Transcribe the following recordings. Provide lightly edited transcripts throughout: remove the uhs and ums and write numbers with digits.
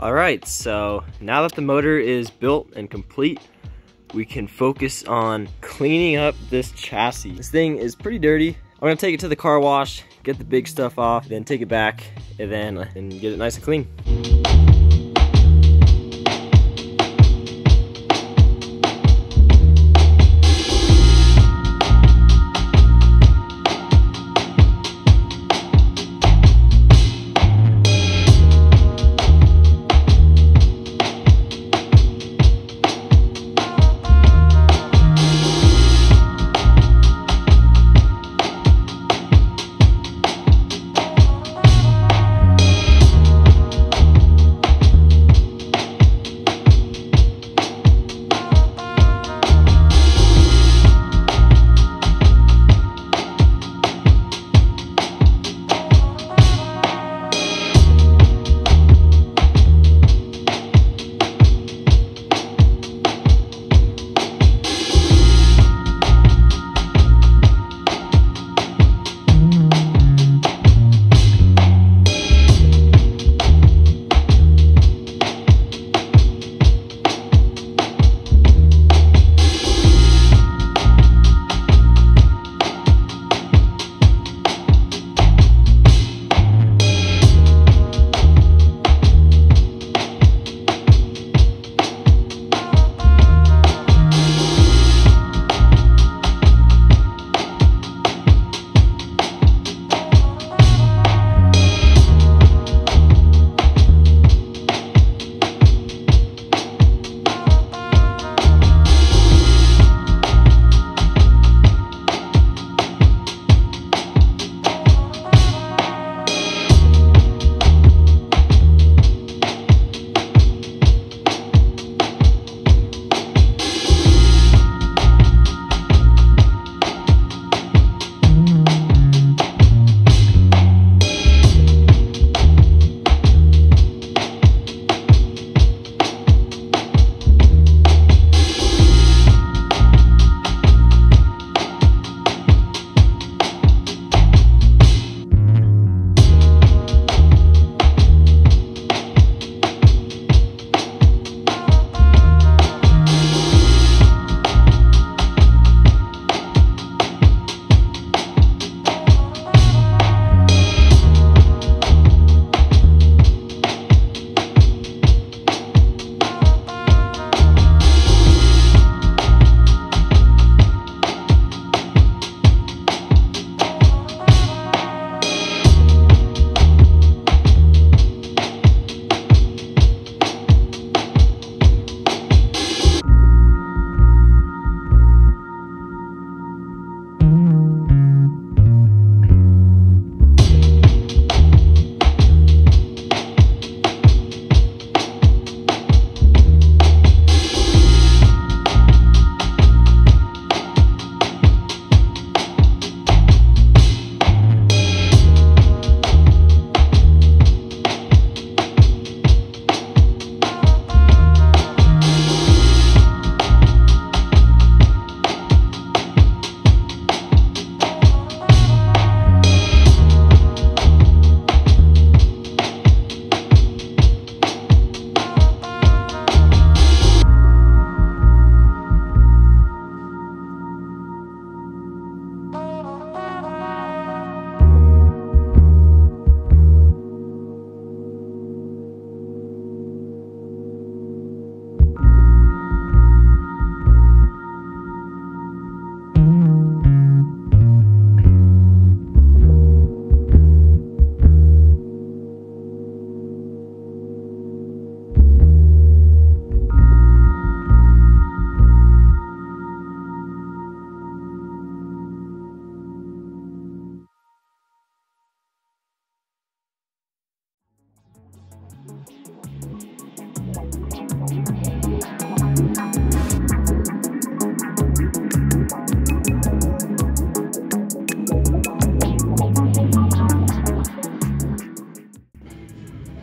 Alright, so now that the motor is built and complete, we can focus on cleaning up this chassis. This thing is pretty dirty. I'm gonna take it to the car wash, get the big stuff off, then take it back, and get it nice and clean.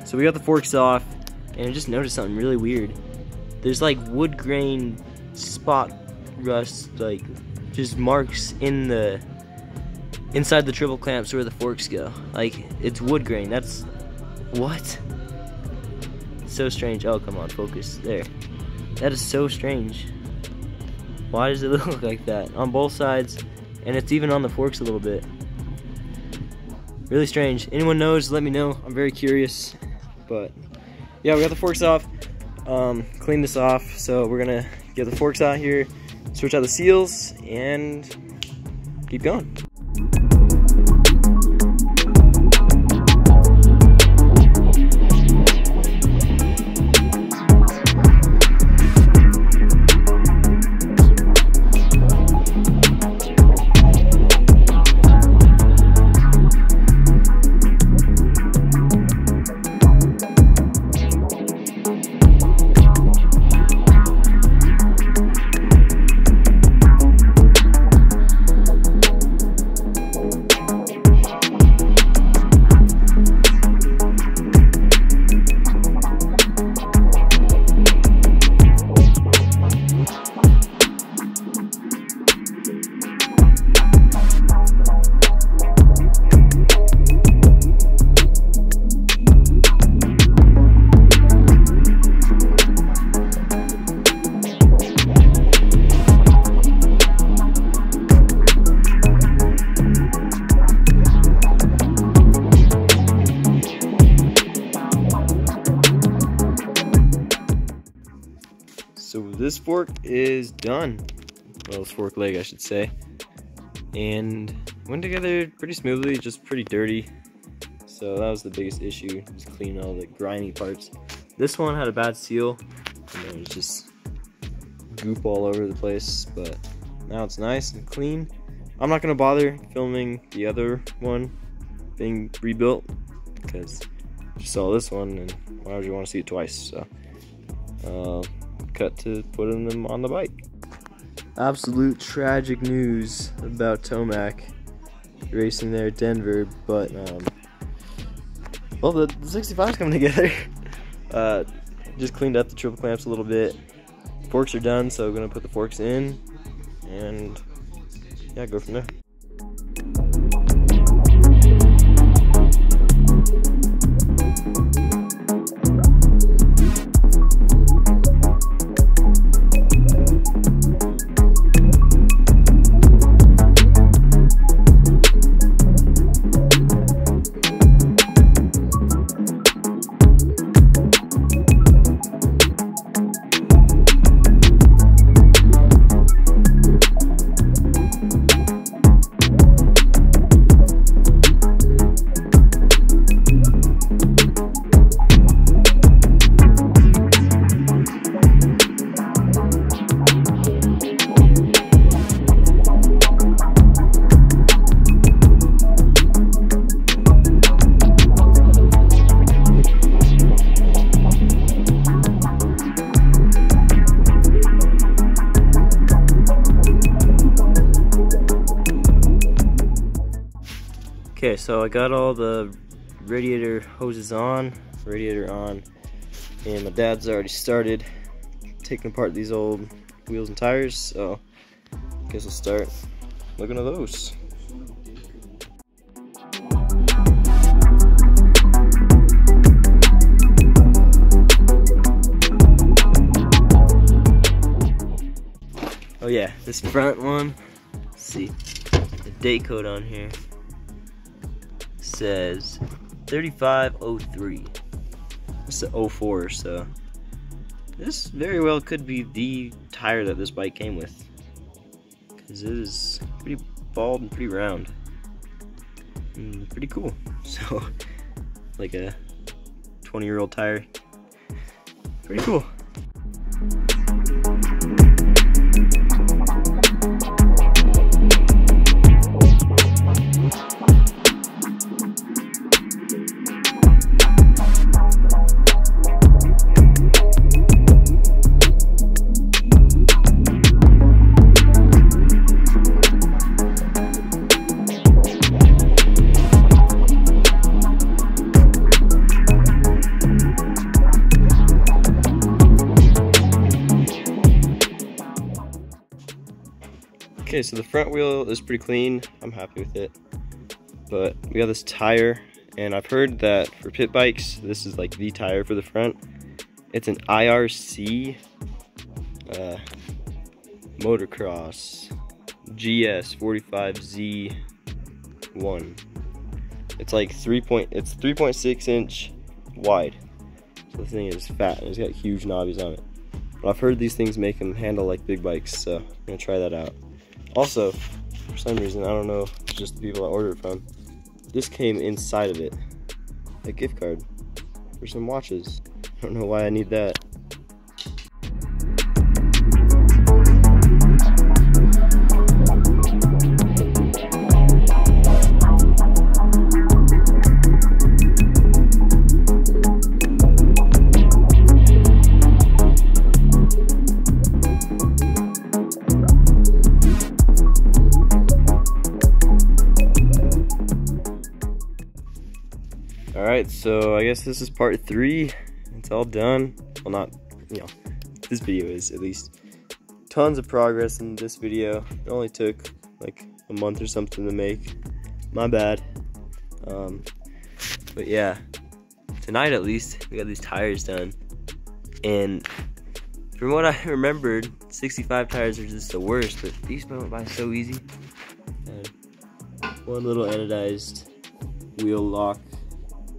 So we got the forks off, and I just noticed something really weird. There's like wood grain spot rust, like just marks in the inside the triple clamps where the forks go. Like it's wood grain. That's what? so strange. Oh, come on, focus. There. That is so strange. Why does it look like that? On both sides, and it's even on the forks a little bit. Really strange. Anyone knows, let me know. I'm very curious. But yeah, we got the forks off. Clean this off. So we're gonna get the forks out here, switch out the seals, and keep going. So this fork is done. Well, this fork leg, I should say. And went together pretty smoothly, just pretty dirty. So that was the biggest issue, just cleaning all the grimy parts. This one had a bad seal, and it was just goop all over the place, but now it's nice and clean. I'm not gonna bother filming the other one being rebuilt, because you saw this one, and why would you want to see it twice? So, cut to putting them on the bike. Absolute tragic news about Tomac racing there at Denver, but well, the 65's coming together. Just cleaned up the triple clamps a little bit. Forks are done, so I'm gonna put the forks in and yeah, go from there. Okay, so I got all the radiator hoses on, and my dad's already started taking apart these old wheels and tires, so I guess we'll start looking at those. Oh yeah, this front one, let's see, the date code on here says 3503. It's the 04, so this very well could be the tire that this bike came with, because it is pretty bald and pretty round and pretty cool. So like a 20-year-old tire, pretty cool. Okay, so the front wheel is pretty clean. I'm happy with it. But we got this tire, and I've heard that for pit bikes, this is like the tire for the front. It's an IRC motocross GS45Z1. It's like 3.6 inch wide. So the thing is fat and it's got huge knobbies on it. But I've heard these things make them handle like big bikes, so I'm gonna try that out. Also, for some reason, I don't know if it's just the people I ordered from, this came inside of it, a gift card for some watches. I don't know why I need that. Alright, so I guess this is part 3. It's all done. Well, not, you know, this video is at least. Tons of progress in this video. It only took like a month or something to make. My bad. But yeah, tonight at least, we got these tires done. And from what I remembered, 65 tires are just the worst, but these went by so easy. And one little anodized wheel lock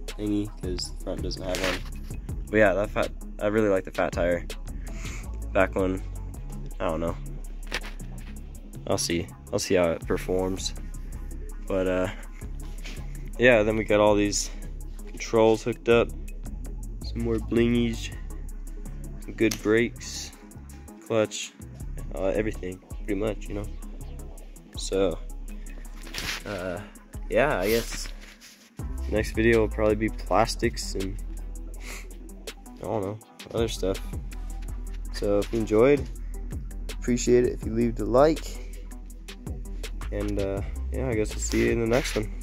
thingy because the front doesn't have one. But yeah, I really like the fat tire. Back one, I don't know. I'll see how it performs. But yeah, then we got all these controls hooked up, some more blingies, some good brakes, clutch, everything pretty much, you know. So yeah, I guess next video will probably be plastics and I don't know, other stuff. So if you enjoyed, appreciate it if you leave a like. And yeah, I guess I'll see you in the next one.